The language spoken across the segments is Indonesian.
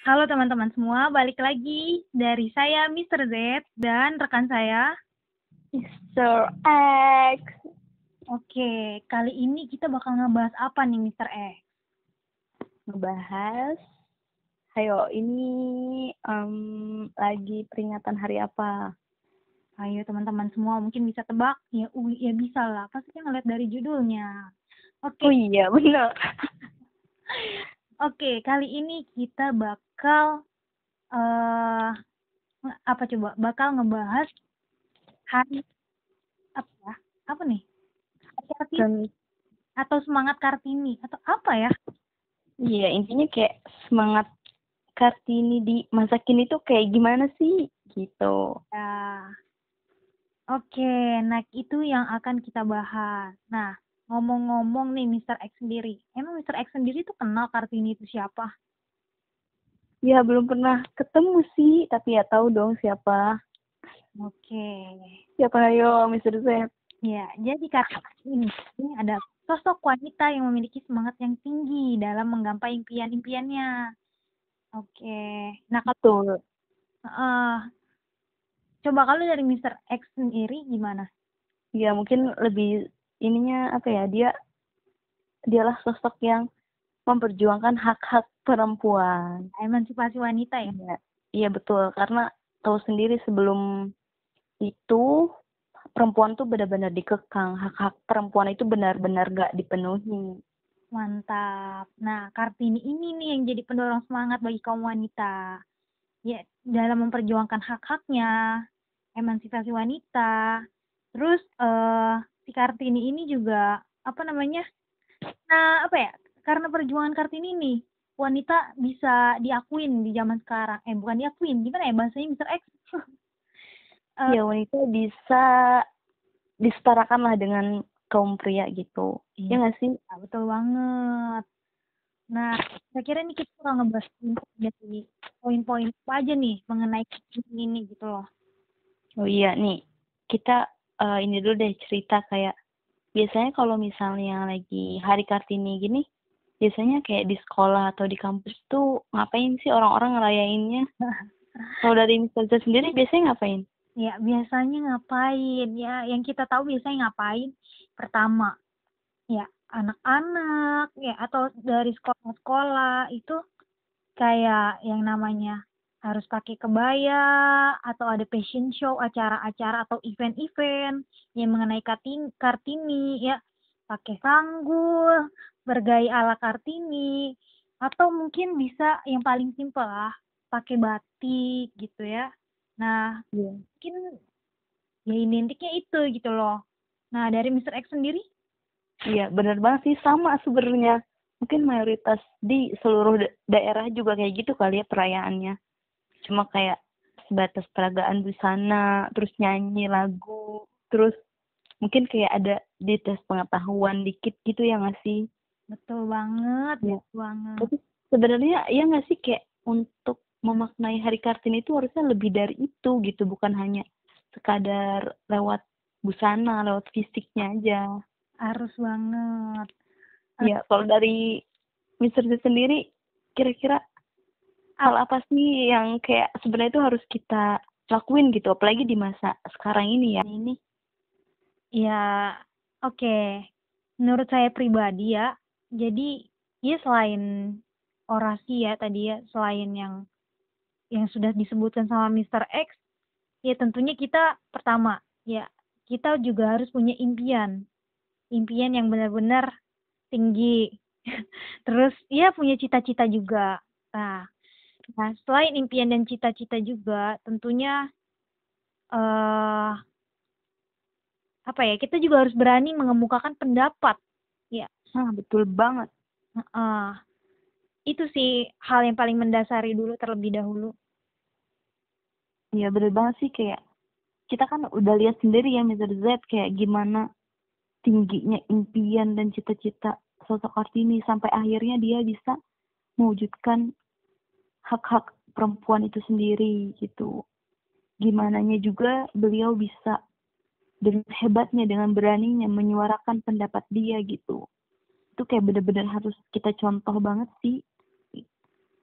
Halo teman-teman semua, balik lagi dari saya Mr. Z dan rekan saya. Mr. X. Oke, kali ini kita bakal ngebahas apa nih Mr. X? Ngebahas. Ayo, ini lagi peringatan hari apa? Ayo teman-teman semua mungkin bisa tebak, ya bisa lah, pasti ngeliat dari judulnya. Oke, Oh iya, benar. oke, kali ini kita bakal apa coba? Bakal ngebahas hari apa ya? Apa nih? Hari Kartini Dan atau semangat Kartini atau apa ya? iya, intinya kayak semangat Kartini di masa kini tuh kayak gimana sih? Gitu. Ya. Oke, nah itu yang akan kita bahas. Nah, ngomong-ngomong nih Mr. X sendiri. Emang Mr. X sendiri tuh kenal Kartini itu siapa? Ya, belum pernah ketemu sih, tapi ya tahu dong siapa. Oke. Siapa ayo, Mr. Z? Ya, jadi Kartini ini ada sosok wanita yang memiliki semangat yang tinggi dalam menggapai impian-impiannya. Oke. Nah, kalau Betul. coba kalau dari Mr. X sendiri gimana? Ya, mungkin lebih ininya apa ya? Dialah sosok yang memperjuangkan hak-hak perempuan. Emansipasi wanita ya? Iya, iya betul. Karena tahu sendiri sebelum itu perempuan tuh benar-benar dikekang. Hak-hak perempuan itu benar-benar gak dipenuhi. Mantap. Nah, Kartini ini nih yang jadi pendorong semangat bagi kaum wanita. Ya, dalam memperjuangkan hak-haknya, emansipasi wanita. Terus si Kartini ini juga apa namanya? Nah, apa ya? Karena perjuangan Kartini nih, wanita bisa diakuin di zaman sekarang. Bukan diakuin, gimana ya bahasanya Mr. X? Ya wanita bisa disetarakan lah dengan kaum pria gitu. Iya, Ya gak sih? betul banget. Nah, saya kira ini kita bakal ngebahas dari poin-poin apa aja nih mengenai ini gitu loh. Oh iya nih, kita ini dulu deh cerita kayak biasanya kalau misalnya lagi Hari Kartini gini, biasanya kayak di sekolah atau di kampus tuh ngapain sih orang-orang ngerayainnya? Kalau dari Mister Z sendiri biasanya ngapain? Ya, biasanya ngapain? Ya, yang kita tahu biasanya ngapain? Pertama, ya anak-anak ya atau dari sekolah-sekolah itu kayak yang namanya harus pakai kebaya atau ada fashion show, acara-acara atau event-event yang mengenai Kartini ya, pakai sanggul, bergaya ala Kartini atau mungkin bisa yang paling simpel lah, pakai batik gitu ya. Nah, Iya. mungkin ya identiknya itu gitu loh. Nah, dari Mr. X sendiri? Iya, benar banget sih sama sebenarnya. Mungkin mayoritas di seluruh daerah juga kayak gitu kali ya perayaannya. Cuma kayak sebatas peragaan busana, terus nyanyi lagu, terus mungkin kayak ada di tes pengetahuan dikit gitu ya nggak sih? Betul banget, Ya. betul banget. Tapi sebenarnya ya nggak sih kayak untuk memaknai Hari Kartini itu harusnya lebih dari itu gitu, bukan hanya sekadar lewat busana, lewat fisiknya aja. Harus banget. Ya, kalau dari Mister Z sendiri, kira-kira hal Ap- apa sih yang kayak sebenarnya itu harus kita lakuin gitu, apalagi di masa sekarang ini ya. Ini Ya, oke. Menurut saya pribadi ya, jadi ya selain orasi ya tadi ya, selain yang sudah disebutkan sama Mr. X, ya tentunya kita pertama, ya kita juga harus punya impian. Impian yang benar-benar tinggi. Terus ya punya cita-cita juga. Nah, selain impian dan cita-cita juga, tentunya eh apa ya? Kita juga harus berani mengemukakan pendapat. Ya, betul banget. heeh. Itu sih hal yang paling mendasari dulu terlebih dahulu. Ya bener banget sih kayak kita kan udah lihat sendiri ya Mister Z kayak gimana tingginya impian dan cita-cita sosok Kartini sampai akhirnya dia bisa mewujudkan hak-hak perempuan itu sendiri gitu. Gimananya juga beliau bisa dengan hebatnya, dengan beraninya menyuarakan pendapat dia gitu. Itu kayak bener-bener harus kita contoh banget sih.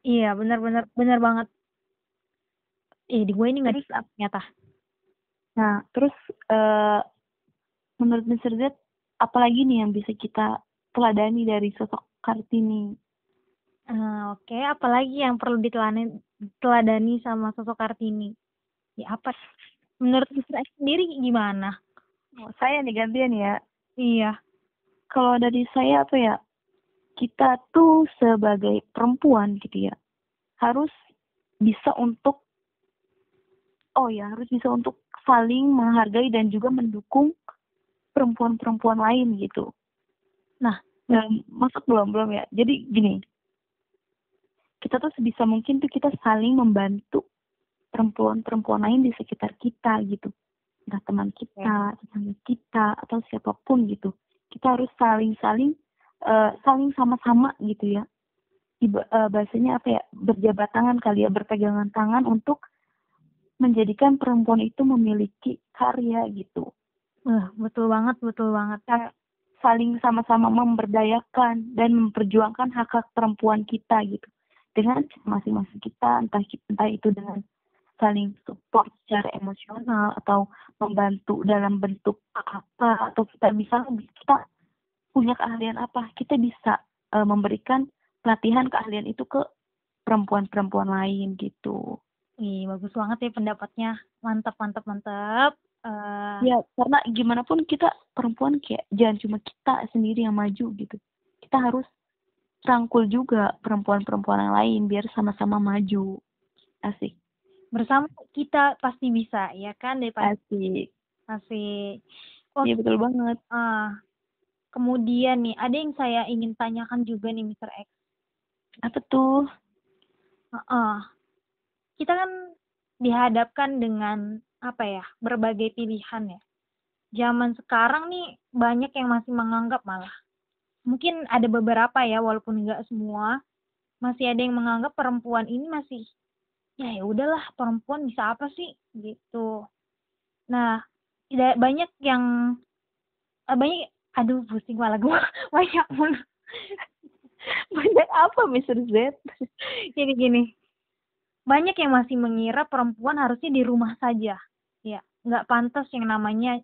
Iya, benar benar benar banget. Di gue ini nggak Terus ternyata. terus eh, menurut Mr. Z, apalagi nih yang bisa kita teladani dari sosok Kartini? Oke, apalagi yang perlu diteladani sama sosok Kartini? Ya apa? Menurut Mister X sendiri gimana? Saya nih gantian ya. Iya. Kalau dari saya apa ya, kita tuh sebagai perempuan gitu ya, harus bisa untuk harus bisa untuk saling menghargai dan juga mendukung perempuan-perempuan lain gitu. Nah, Masuk belum ya. Jadi gini, kita tuh sebisa mungkin tuh kita saling membantu perempuan-perempuan lain di sekitar kita gitu. Entah teman kita, tetangga kita, atau siapapun gitu. Kita harus saling-saling saling sama-sama gitu ya. Bahasanya apa ya, berjabat tangan kali ya, berpegangan tangan untuk menjadikan perempuan itu memiliki karya gitu. betul banget, betul banget. Saling sama-sama memberdayakan dan memperjuangkan hak-hak perempuan kita gitu. Dengan masing-masing kita, entah itu dengan saling support secara emosional atau membantu dalam bentuk apa, atau kita punya keahlian apa, kita bisa memberikan pelatihan keahlian itu ke perempuan-perempuan lain gitu. Bagus banget ya pendapatnya. Mantap, mantap, mantap. Ya, karena gimana pun kita perempuan, kayak jangan cuma kita sendiri yang maju gitu. Kita harus rangkul juga perempuan-perempuan yang lain biar sama-sama maju. Asik. Bersama kita pasti bisa, ya kan? Daripada Asik. asik. Iya, betul banget. Kemudian nih, ada yang saya ingin tanyakan juga nih, Mr. X. Apa tuh? Kita kan dihadapkan dengan apa ya, berbagai pilihan ya. Zaman sekarang nih banyak yang masih menganggap, malah mungkin ada beberapa ya, walaupun nggak semua, masih ada yang menganggap perempuan ini masih, ya udahlah, perempuan bisa apa sih gitu. Nah, banyak yang banyak, aduh pusing malah gue. Banyak mulu. Banyak apa, Mr. Z? Gini, banyak yang masih mengira perempuan harusnya di rumah saja, ya nggak pantas yang namanya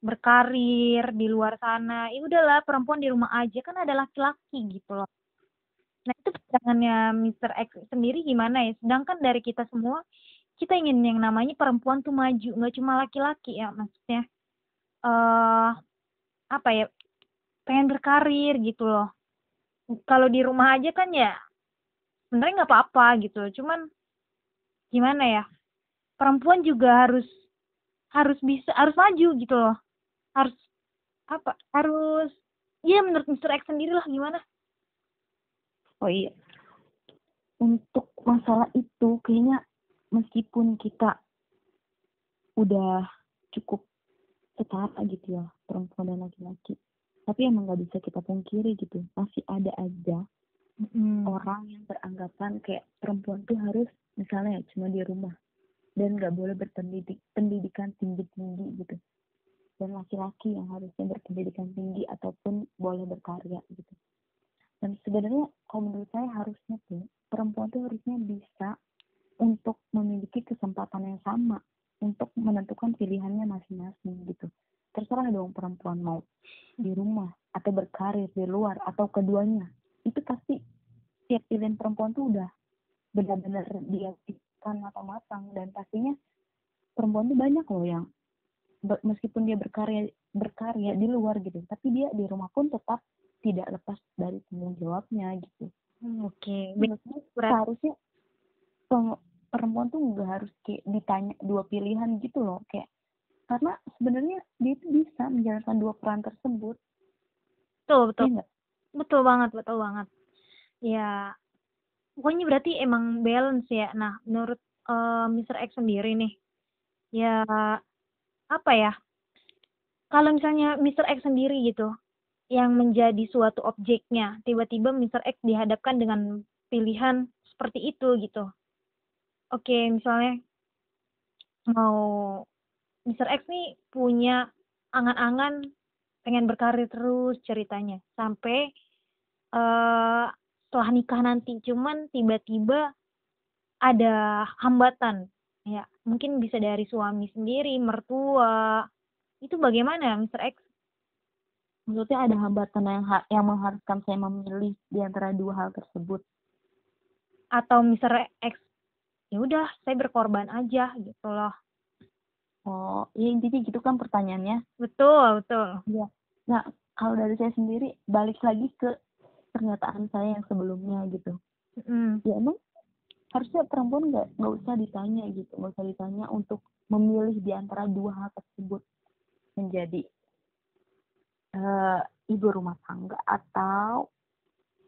berkarir di luar sana. Ya udahlah, perempuan di rumah aja, kan ada laki-laki gitu loh. Nah, itu pandangannya Mr. X sendiri gimana ya? Sedangkan dari kita semua, kita ingin yang namanya perempuan tuh maju, nggak cuma laki-laki ya, maksudnya eh apa ya, pengen berkarir gitu loh. Kalau di rumah aja kan ya sebenarnya nggak apa-apa gitu, cuman gimana ya, perempuan juga harus bisa, harus maju gitu loh, harus apa, harus, ya menurut Mr. X sendiri lah gimana. Oh iya, untuk masalah itu kayaknya meskipun kita udah cukup setara gitu ya, perempuan dan laki-laki, tapi emang nggak bisa kita pungkiri gitu, masih ada aja orang yang beranggapan kayak perempuan tuh harus misalnya cuma di rumah dan nggak boleh pendidikan tinggi-tinggi gitu, dan laki-laki yang harusnya berpendidikan tinggi ataupun boleh berkarya gitu. Dan sebenarnya kalau menurut saya harusnya tuh perempuan tuh harusnya bisa untuk memiliki kesempatan yang sama untuk menentukan pilihannya masing-masing gitu. Terserah dong perempuan mau di rumah atau berkarir di luar atau keduanya. Itu pasti tiap pilihan perempuan tuh udah benar-benar dia pikirkan matang-matang, dan pastinya perempuan tuh banyak loh yang meskipun dia berkarya di luar gitu, tapi dia di rumah pun tetap tidak lepas dari tanggung jawabnya gitu. Oke. Menurutnya seharusnya perempuan tuh nggak harus kayak ditanya dua pilihan gitu loh, kayak karena sebenarnya dia itu bisa menjalankan dua peran tersebut. Betul, Ya, betul banget, betul banget. Ya, pokoknya berarti emang balance ya. Nah, menurut Mr. X sendiri nih, ya apa ya? Kalau misalnya Mr. X sendiri gitu, yang menjadi suatu objeknya, tiba-tiba Mr. X dihadapkan dengan pilihan seperti itu gitu. Oke, misalnya mau Mr. X nih punya angan-angan pengen berkarir terus ceritanya, sampai eh setelah nikah nanti. Cuman tiba-tiba ada hambatan, ya mungkin bisa dari suami sendiri, mertua. Itu bagaimana Mister X? Maksudnya ada hambatan yang mengharuskan saya memilih di antara dua hal tersebut. Atau Mister X, ya udah saya berkorban aja gitu loh. Oh, ya intinya gitu kan pertanyaannya. Betul, betul. Iya. Nah, kalau dari saya sendiri balik lagi ke pernyataan saya yang sebelumnya gitu. Mm. Ya emang harusnya perempuan nggak usah ditanya gitu, nggak usah ditanya untuk memilih di antara dua hal tersebut, menjadi ibu rumah tangga atau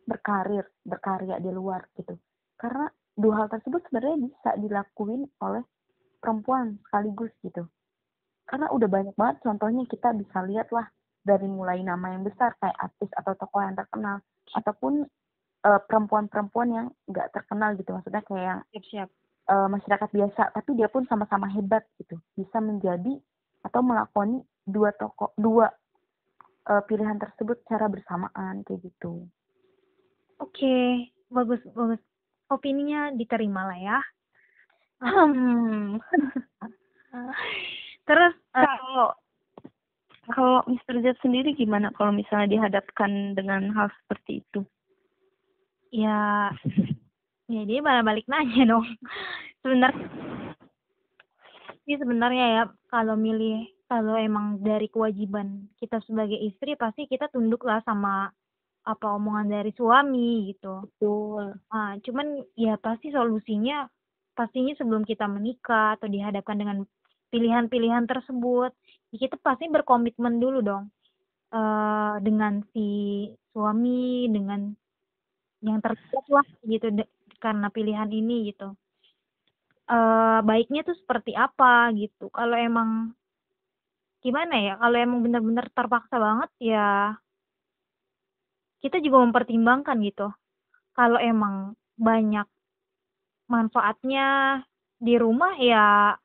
berkarya di luar gitu. Karena dua hal tersebut sebenarnya bisa dilakuin oleh perempuan sekaligus gitu. Karena udah banyak banget contohnya, kita bisa lihat lah dari mulai nama yang besar kayak artis atau tokoh yang terkenal, ataupun perempuan-perempuan yang nggak terkenal gitu, maksudnya kayak yang Siap-siap. masyarakat biasa, tapi dia pun sama-sama hebat gitu, bisa menjadi atau melakoni dua pilihan tersebut secara bersamaan kayak gitu. Oke, bagus, bagus. Opininya diterima lah ya. Terus Kalau Mr. Z sendiri gimana kalau misalnya dihadapkan dengan hal seperti itu? ya dia malah balik nanya dong. Sebenarnya ya kalau emang dari kewajiban kita sebagai istri pasti kita tunduk lah sama apa omongan dari suami gitu. Betul. Cuman ya pastinya sebelum kita menikah atau dihadapkan dengan pilihan-pilihan tersebut, ya kita pasti berkomitmen dulu dong dengan si suami, dengan yang terdekat lah gitu karena pilihan ini gitu. Baiknya tuh seperti apa gitu. Kalau emang gimana ya? Kalau emang benar-benar terpaksa banget ya kita juga mempertimbangkan gitu. Kalau emang banyak manfaatnya di rumah ya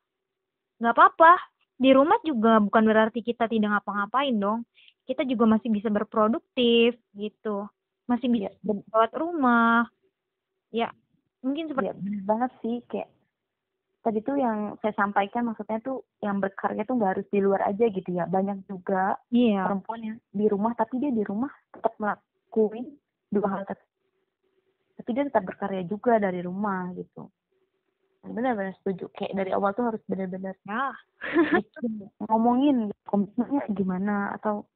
nggak apa-apa. Di rumah juga bukan berarti kita tidak ngapa-ngapain dong. Kita juga masih bisa berproduktif gitu. Masih bisa lewat rumah. Ya, mungkin seperti Ya benar banget sih, kayak tadi tuh yang saya sampaikan, maksudnya tuh yang berkarya tuh nggak harus di luar aja gitu ya. Banyak juga perempuan yang di rumah, tapi dia di rumah tetap melakukan dua hal tersebut, tapi dia tetap berkarya juga dari rumah gitu. Benar-benar setuju, kayak dari awal tuh harus benar-benar ngomongin komitmennya gimana, atau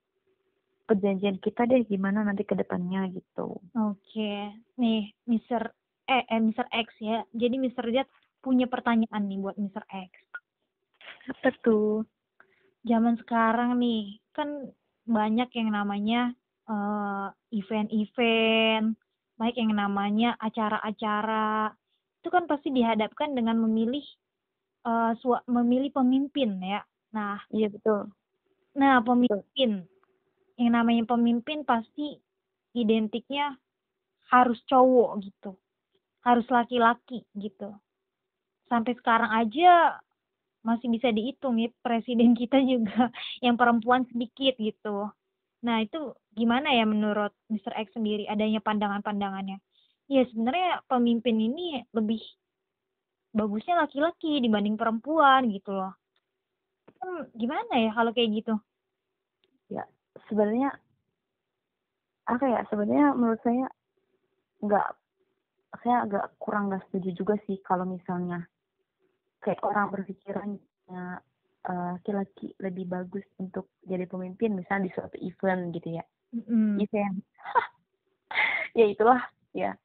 perjanjian kita deh gimana nanti ke depannya gitu. Oke, nih Mr. X ya. Jadi Mr. Z punya pertanyaan nih buat Mr. X. Apa tuh? Zaman sekarang nih kan banyak yang namanya event-event, baik yang namanya acara-acara. Itu kan pasti dihadapkan dengan memilih pemimpin ya. Nah, Iya betul. pemimpin. Yang namanya pemimpin pasti identiknya harus cowok gitu. Harus laki-laki gitu. Sampai sekarang aja masih bisa dihitung ya, presiden kita juga yang perempuan sedikit gitu. Nah, itu gimana ya menurut Mr. X sendiri adanya pandangan-pandangannya? Ya sebenarnya pemimpin ini lebih bagusnya laki-laki dibanding perempuan gitu loh. Gimana ya kalau kayak gitu? Ya, sebenarnya sebenarnya menurut saya agak kurang nggak setuju juga sih kalau misalnya kayak orang berpikiran laki-laki lebih bagus untuk jadi pemimpin, misalnya di suatu event gitu ya. Event. Ya itulah ya.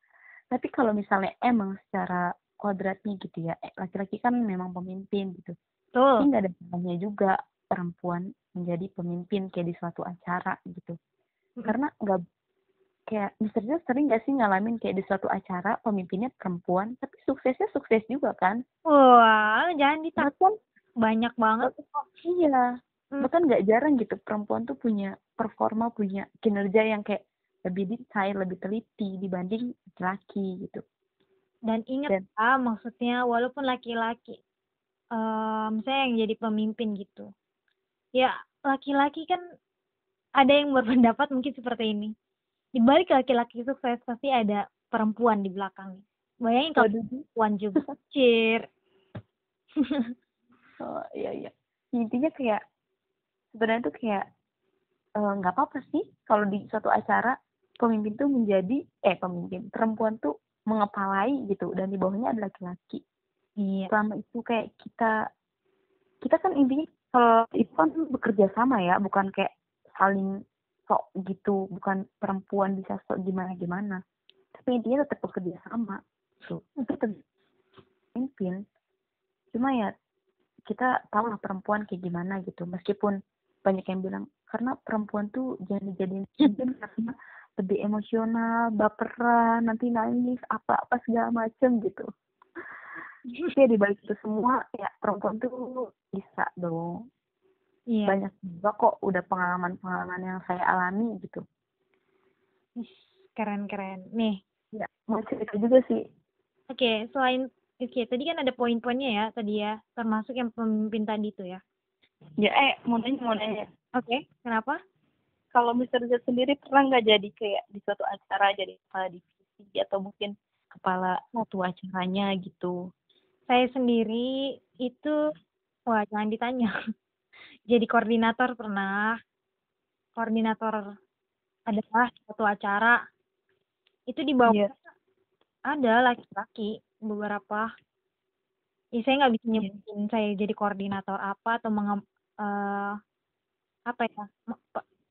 Tapi kalau misalnya emang secara kodratnya gitu ya, laki-laki kan memang pemimpin gitu. Tapi nggak ada salahnya juga perempuan menjadi pemimpin kayak di suatu acara gitu. Karena nggak, kayak misalnya sering nggak sih ngalamin kayak di suatu acara pemimpinnya perempuan, tapi suksesnya sukses juga kan? Wah, jangan Bahkan ditakut. Banyak banget kok. Iya. Bahkan nggak jarang gitu perempuan tuh punya performa, punya kinerja yang kayak lebih detail, lebih teliti dibanding laki-laki gitu. Dan ingat maksudnya walaupun laki-laki misalnya yang jadi pemimpin gitu. Ya, laki-laki kan ada yang berpendapat mungkin seperti ini. Di balik laki-laki sukses pasti ada perempuan di belakangnya. Bayangin kalau Waduh. perempuan juga. Cir. Oh, iya. Intinya kayak sebenarnya tuh kayak nggak apa-apa sih kalau di suatu acara pemimpin tuh perempuan tuh mengepalai gitu dan di bawahnya ada laki-laki. Iya. Selama itu kayak kita kan intinya kalau itu kan bekerja sama ya, bukan kayak saling sok gitu, bukan perempuan bisa sok gimana tapi intinya tetap bekerja sama tuh tetap pemimpin. Cuma ya kita tahu lah perempuan kayak gimana gitu, meskipun banyak yang bilang karena perempuan tuh jangan dijadiin pemimpin karena lebih emosional, baperan, nanti nangis apa segala macem gitu. Tapi di balik itu semua ya perempuan tuh bisa dong. Iya. Banyak juga kok udah pengalaman-pengalaman yang saya alami gitu. Keren. Nih. Ya, mau cerita juga sih. Oke, tadi kan ada poin-poinnya ya tadi ya, termasuk yang pemimpin tadi tuh ya. Ya, mau nanya. Oke, kenapa? Kalau Mister Z sendiri pernah nggak jadi kayak di suatu acara jadi kepala divisi atau mungkin kepala satu acaranya gitu? Saya sendiri itu, wah jangan ditanya. Jadi koordinator pernah. Koordinator adalah suatu acara. Itu di bawah Iya. ada laki-laki beberapa. Saya nggak bisa nyebutin saya jadi koordinator apa atau apa ya,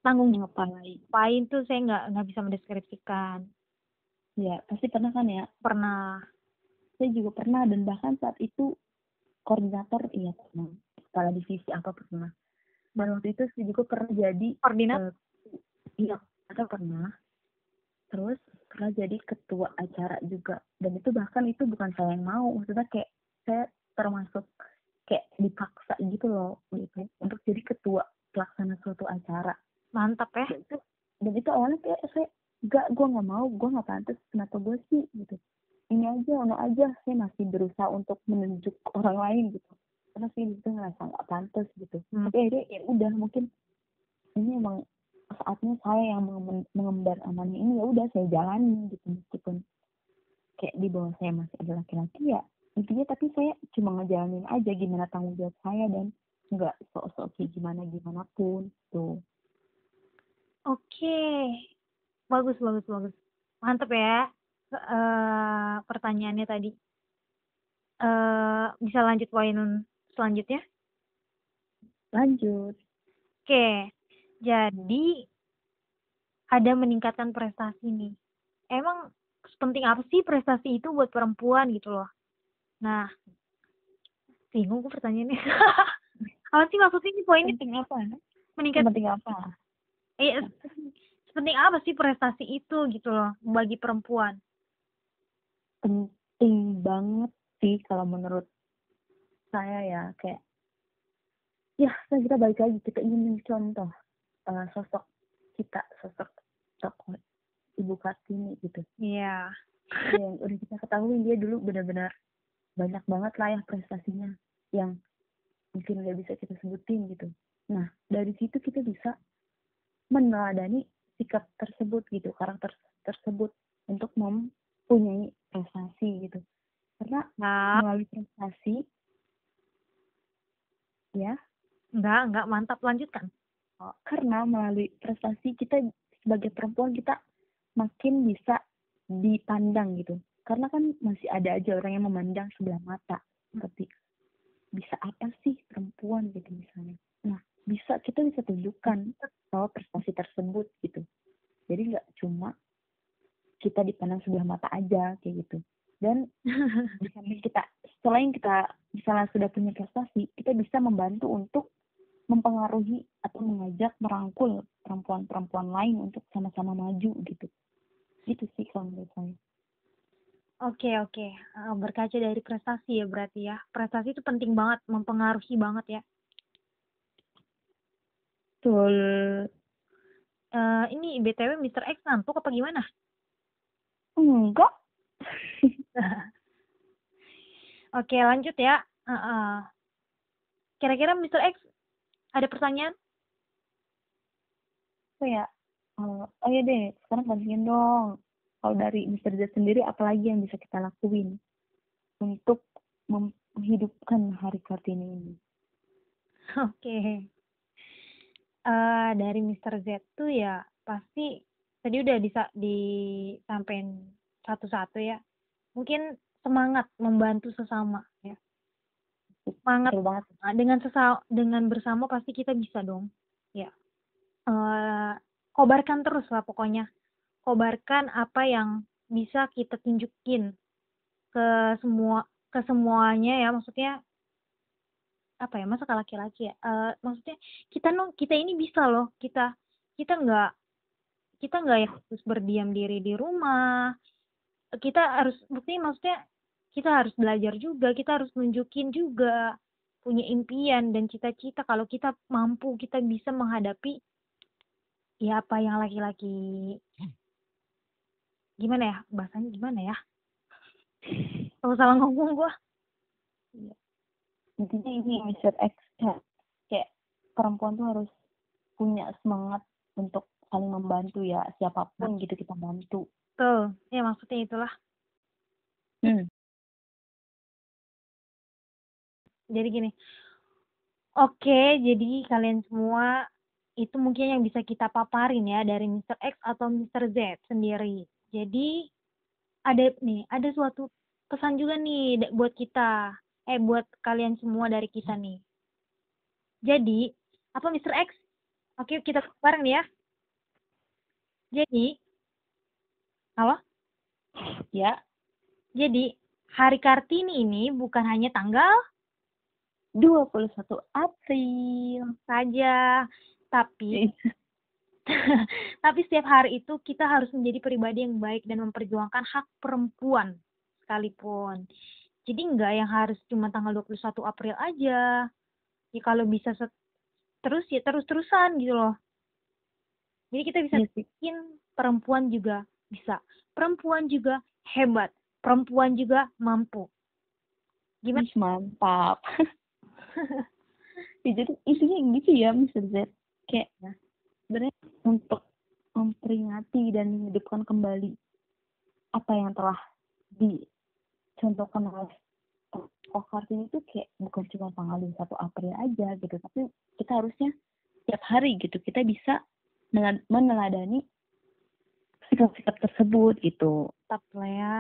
tanggung jawab ngapain tuh saya nggak bisa mendeskripsikan. Ya, pasti pernah kan ya? Pernah. Saya juga pernah dan bahkan saat itu koordinator iya pernah. Kepala divisi apa pernah. Dan waktu itu saya juga pernah jadi Koordinator. iya, atau pernah. Terus pernah jadi ketua acara juga. Dan itu bahkan itu bukan saya yang mau. Maksudnya kayak saya termasuk kayak dipaksa gitu loh gitu untuk jadi ketua pelaksana suatu acara. Mantap ya. Dan itu awalnya kayak gue nggak mau, gue nggak pantas, kenapa gue sih gitu. Ini aja saya masih berusaha untuk menunjuk orang lain gitu karena sih itu ngerasa nggak pantas gitu. Tapi akhirnya ya udah, mungkin ini emang saatnya saya yang mengemban amanah ini, ya udah saya jalani gitu, meskipun kayak di bawah saya masih ada laki-laki ya intinya, tapi saya cuma ngejalanin aja gimana tanggung jawab saya dan nggak sok-sok kayak gimana pun tuh. Oke, bagus. Mantap ya pertanyaannya tadi. Bisa lanjut poin selanjutnya? Lanjut. Oke, jadi ada meningkatkan prestasi nih. Emang sepenting apa sih prestasi itu buat perempuan gitu loh? Nah, bingung gue pertanyaannya. Apa sih maksudnya ini poinnya? Penting apa? Meningkat. Penting apa? Sepenting apa sih prestasi itu gitu loh bagi perempuan? Penting banget sih kalau menurut saya ya, kayak ya kita balik lagi, kita ingin mencontoh sosok tokoh Ibu Kartini gitu. Iya. Yang udah kita ketahui dia dulu benar-benar banyak banget lah ya prestasinya yang mungkin nggak bisa kita sebutin gitu. Nah dari situ kita bisa meneladani sikap tersebut gitu, karakter tersebut untuk mempunyai prestasi gitu. Karena melalui prestasi ya. Enggak, mantap, lanjutkan. Karena melalui prestasi kita sebagai perempuan kita makin bisa dipandang gitu. Karena kan masih ada aja orang yang memandang sebelah mata, seperti bisa apa sih perempuan gitu misalnya. Nah, kita bisa tunjukkan bahwa prestasi tersebut gitu. Jadi nggak cuma kita dipandang sebelah mata aja kayak gitu. Dan selain kita misalnya sudah punya prestasi, kita bisa membantu untuk mempengaruhi atau mengajak merangkul perempuan-perempuan lain untuk sama-sama maju gitu. Itu sih kalau menurut saya. Oke. Berkaca dari prestasi ya berarti ya. Prestasi itu penting banget, mempengaruhi banget ya. Betul. Ini BTW Mr. X ngantuk apa gimana? Enggak. Oke, lanjut ya. Kira-kira Mr. X ada pertanyaan? Oh ya, iya deh, sekarang gantian dong. Kalau dari Mr. Z sendiri, apalagi yang bisa kita lakuin untuk menghidupkan Hari Kartini ini? Oke. Dari Mr. Z tuh ya pasti tadi udah disampaikan satu-satu ya. Mungkin semangat membantu sesama ya. Semangat Betul banget. dengan bersama pasti kita bisa dong. Ya. Kobarkan terus lah pokoknya. Kobarkan apa yang bisa kita tunjukin ke semuanya ya, maksudnya apa ya, masa ke laki-laki ya, maksudnya kita ini bisa loh, kita kita nggak yang harus berdiam diri di rumah, kita harus bukti, maksudnya kita harus belajar juga, kita harus nunjukin juga punya impian dan cita-cita kalau kita mampu, kita bisa menghadapi ya apa yang laki-laki, gimana ya bahasanya, gimana ya, kalau salah ngomong gua. Iya. Intinya ini Mr. X kayak perempuan tuh harus punya semangat untuk saling membantu ya, siapapun gitu kita bantu. Tuh, ya maksudnya itulah. Jadi gini, oke, jadi kalian semua itu mungkin yang bisa kita paparin ya dari Mr. X atau Mr. Z sendiri. Jadi ada suatu pesan juga nih buat kita, buat kalian semua dari kita nih. Jadi, apa Mr. X? Oke, kita bareng nih ya. Jadi, halo? Ya. Jadi, Hari Kartini ini bukan hanya tanggal 21 April saja, tapi tapi setiap hari itu kita harus menjadi pribadi yang baik dan memperjuangkan hak perempuan sekalipun. Jadi enggak yang harus cuma tanggal 21 April aja. Ya kalau bisa terus ya terus-terusan gitu loh. Jadi kita bisa bikin perempuan juga bisa. Perempuan juga hebat. Perempuan juga mampu. Gimana? Mantap. Ya, jadi intinya gitu ya Mr. Z. Kayak sebenarnya untuk memperingati dan menghidupkan kembali apa yang telah dicontohkan oleh tokoh Kartini itu kayak bukan cuma tanggal 1 April aja gitu, tapi kita harusnya tiap hari gitu kita bisa meneladani sikap-sikap tersebut gitu. Tetap lah ya.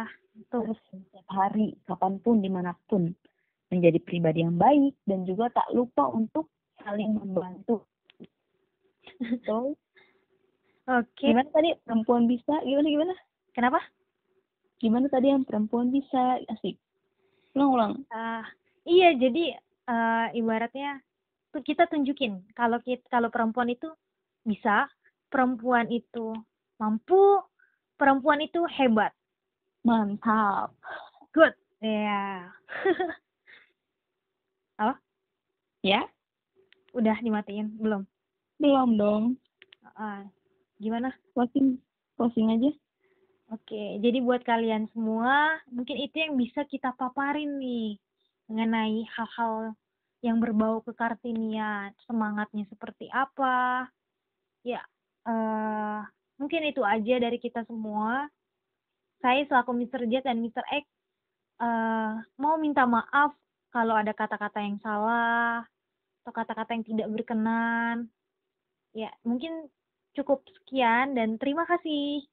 Terus setiap hari, kapanpun, dimanapun menjadi pribadi yang baik dan juga tak lupa untuk saling membantu. So, Oke. Gimana tadi perempuan bisa? Gimana? Kenapa? Gimana tadi yang perempuan bisa? Asik. Ulang. Iya, jadi ibaratnya tuh kita tunjukin kalau perempuan itu bisa, perempuan itu mampu, perempuan itu hebat. Mantap. Good. Ya. Halo? Ya? Udah dimatiin? Belum? Belum dong. Gimana? Closing aja. Oke, jadi buat kalian semua, mungkin itu yang bisa kita paparin nih mengenai hal-hal yang berbau kekartinian, semangatnya seperti apa. Ya, mungkin itu aja dari kita semua. Saya selaku Mr. Z dan Mr. X mau minta maaf kalau ada kata-kata yang salah atau kata-kata yang tidak berkenan. Ya, mungkin cukup sekian dan terima kasih.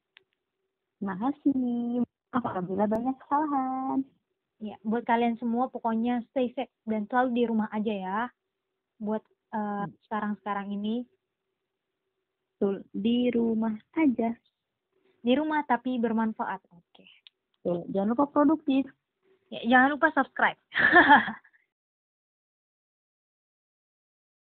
Terima kasih. Apabila banyak kesalahan. Ya, buat kalian semua pokoknya stay safe dan selalu di rumah aja ya. Buat sekarang-sekarang ini. Betul, di rumah aja. Di rumah tapi bermanfaat. Oke. Jangan lupa produktif. Ya, jangan lupa subscribe.